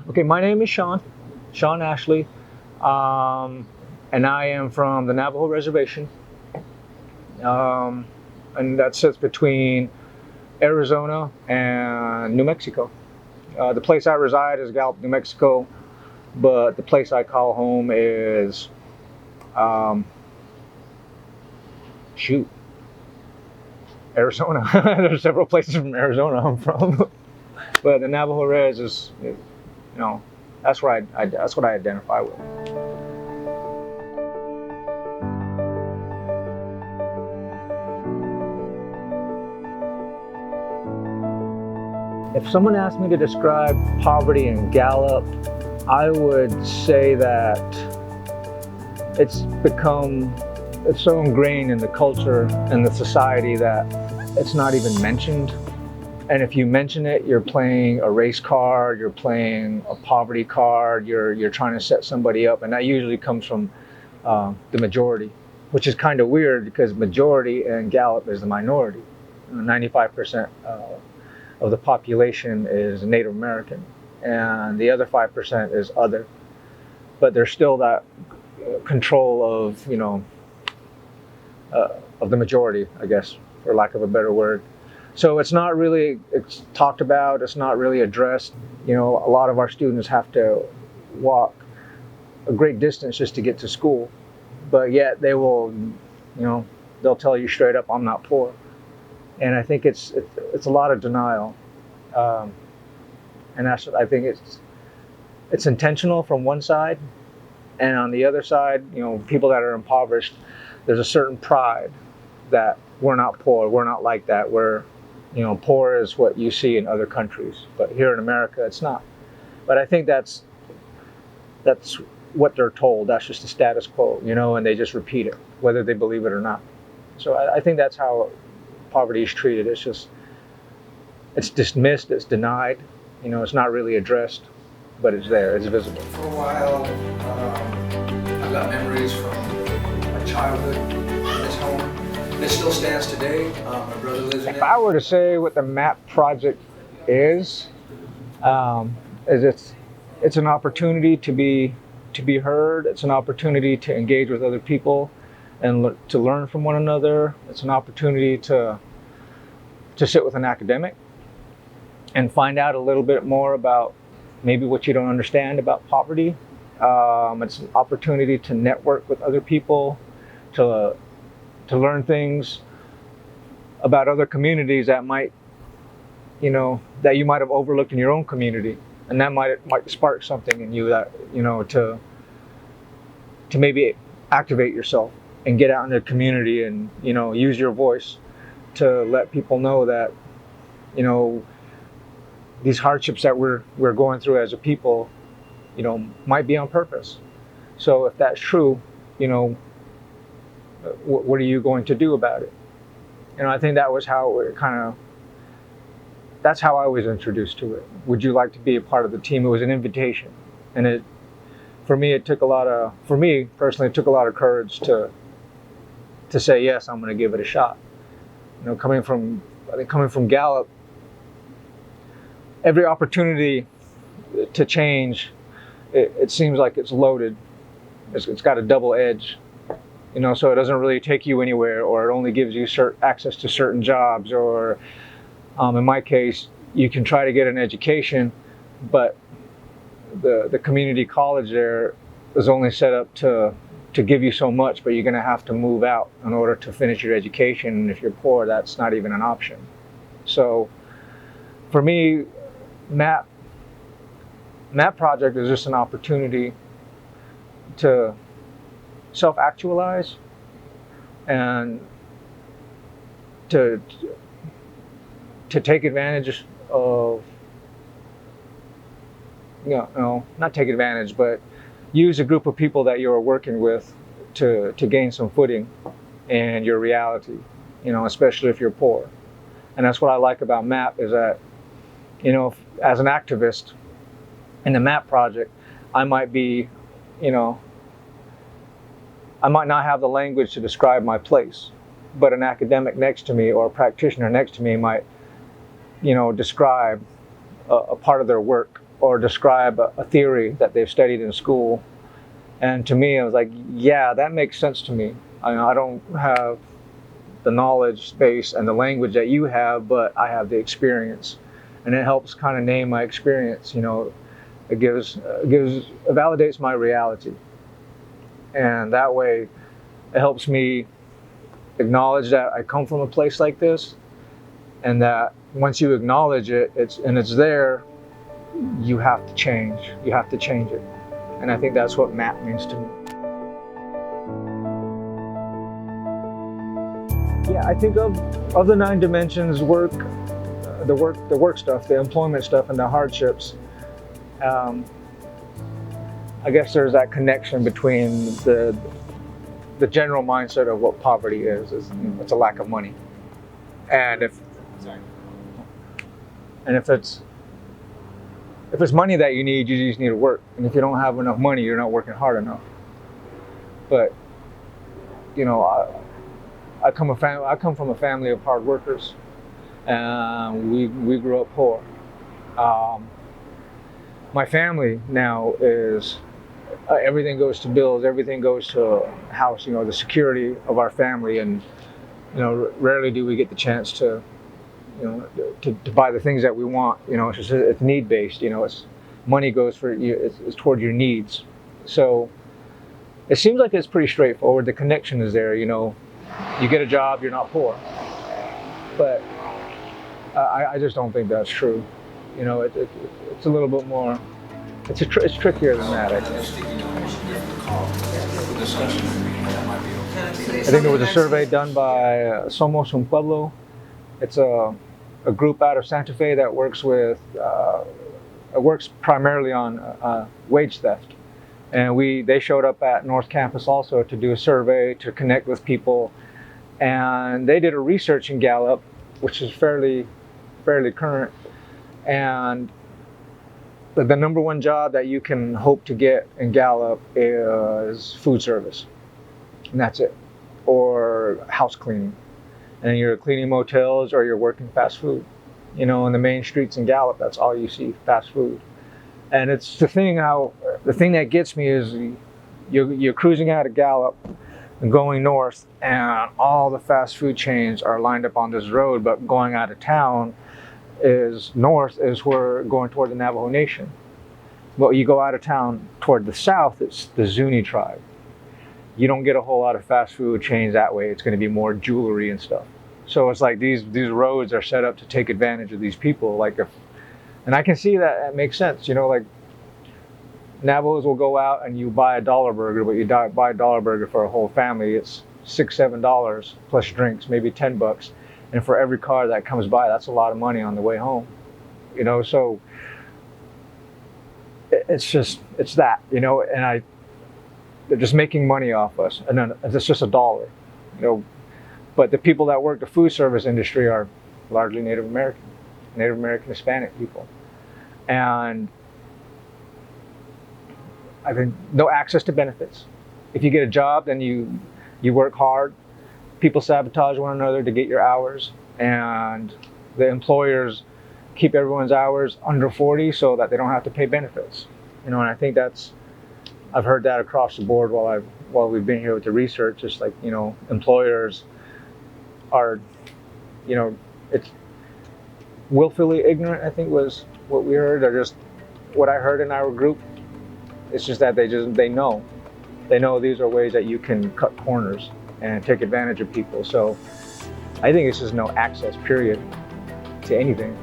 Okay, my name is Shawn Ashley, and I am from the Navajo Reservation, um, and that sits between Arizona and New Mexico. The place I reside is Gallup, New Mexico, but the place I call home is, um, shoot, Arizona. There's several places from Arizona I'm from, but the Navajo Res is, that's that's what I identify with. If someone asked me to describe poverty in Gallup, I would say that it's so ingrained in the culture and the society that it's not even mentioned. And if you mention it, you're playing a race card, you're playing a poverty card, you're trying to set somebody up, and that usually comes from the majority, which is kind of weird because majority in Gallup is the minority. 95% of the population is Native American, and the other 5% is other. But there's still that control of the majority, I guess, for lack of a better word. So it's talked about, it's not really addressed. A lot of our students have to walk a great distance just to get to school, but yet they'll tell you straight up, I'm not poor. And I think it's a lot of denial, and that's what I think it's intentional from one side, and on the other side, people that are impoverished, there's a certain pride that we're not poor, we're not like that. Poor is what you see in other countries, but here in America, it's not. But I think that's what they're told. That's just the status quo, and they just repeat it, whether they believe it or not. So I think that's how poverty is treated. It's dismissed, it's denied, it's not really addressed, but it's there, it's visible. For a while, I've got memories from my childhood in this home. It still stands today. My brother lives in it. If I were to say what the MAP project is it's an opportunity to be heard. It's an opportunity to engage with other people and to learn from one another. It's an opportunity to sit with an academic and find out a little bit more about maybe what you don't understand about poverty. It's an opportunity to network with other people, to learn things about other communities that that you might have overlooked in your own community, and that might spark something in you that to maybe activate yourself and get out in the community and use your voice to let people know that these hardships that we're going through as a people might be on purpose. So if that's true, what are you going to do about it? I think that was how that's how I was introduced to it. Would you like to be a part of the team? It was an invitation, and for me personally, it took a lot of courage to say yes, I'm going to give it a shot. Coming from Gallup, every opportunity to change, it seems like it's loaded. It's got a double edge, so it doesn't really take you anywhere, or it only gives you access to certain jobs, or in my case, you can try to get an education, but the community college there is only set up to give you so much, but you're going to have to move out in order to finish your education. And if you're poor, that's not even an option. So for me, MAP project is just an opportunity to self-actualize and to take advantage of, not take advantage, but use a group of people that you're working with to gain some footing in your reality, especially if you're poor. And that's what I like about MAP, is that, as an activist in the MAP project, I might be, I might not have the language to describe my place, but an academic next to me or a practitioner next to me might, describe a part of their work or describe a theory that they've studied in school. And to me, I was like, yeah, that makes sense to me. I don't have the knowledge base and the language that you have, but I have the experience. And it helps kind of name my experience, you know. It validates my reality. And that way, it helps me acknowledge that I come from a place like this, and that once you acknowledge it, it's there, you have to change. You have to change it. And I think that's what MAP means to me. Yeah, I think of the 9 dimensions: work, the work stuff, the employment stuff, and the hardships. I guess there's that connection between the general mindset of what poverty is you know, it's a lack of money, and if it's money that you need, you just need to work. And if you don't have enough money, you're not working hard enough. But you know, I come from a family of hard workers, and we grew up poor. My family now is everything goes to bills, everything goes to house. You know, the security of our family, and you know, rarely do we get the chance to, you know, to buy the things that we want. You know, it's need based. You know, it's money goes for you. It's toward your needs. So it seems like it's pretty straightforward. The connection is there. You know, you get a job, you're not poor. But I just don't think that's true. You know, it's a little bit more. It's trickier than that, I think. I think there was a survey done by Somos Un Pueblo. It's a group out of Santa Fe that works primarily on wage theft. And they showed up at North Campus also to do a survey, to connect with people. And they did a research in Gallup, which is fairly current. And the number one job that you can hope to get in Gallup is food service. And that's it. Or house cleaning. And you're cleaning motels or you're working fast food. You know, in the main streets in Gallup, that's all you see, fast food. And it's the thing that gets me is you're cruising out of Gallup and going north, and all the fast food chains are lined up on this road, but going out of town north is where going toward the Navajo Nation. But you go out of town toward the south, it's the Zuni tribe. You don't get a whole lot of fast food chains that way. It's going to be more jewelry and stuff. So it's like these roads are set up to take advantage of these people. And I can see that it makes sense. You know, like Navajos will go out and you buy a $1 burger, but you buy a $1 burger for a whole family. It's $6-7 plus drinks, maybe $10. And for every car that comes by, that's a lot of money on the way home. You know, so it's that, you know, and they're just making money off us, and then it's just $1, you know. But the people that work the food service industry are largely Native American Hispanic people. And I think no access to benefits. If you get a job, then you work hard. People sabotage one another to get your hours, and the employers keep everyone's hours under 40 so that they don't have to pay benefits. You know, and I think I've heard that across the board while we've been here with the research. It's like, you know, employers are, you know, it's willfully ignorant, I think was what we heard, or just what I heard in our group. It's just that they know these are ways that you can cut corners and take advantage of people. So I think it's just no access, period, to anything.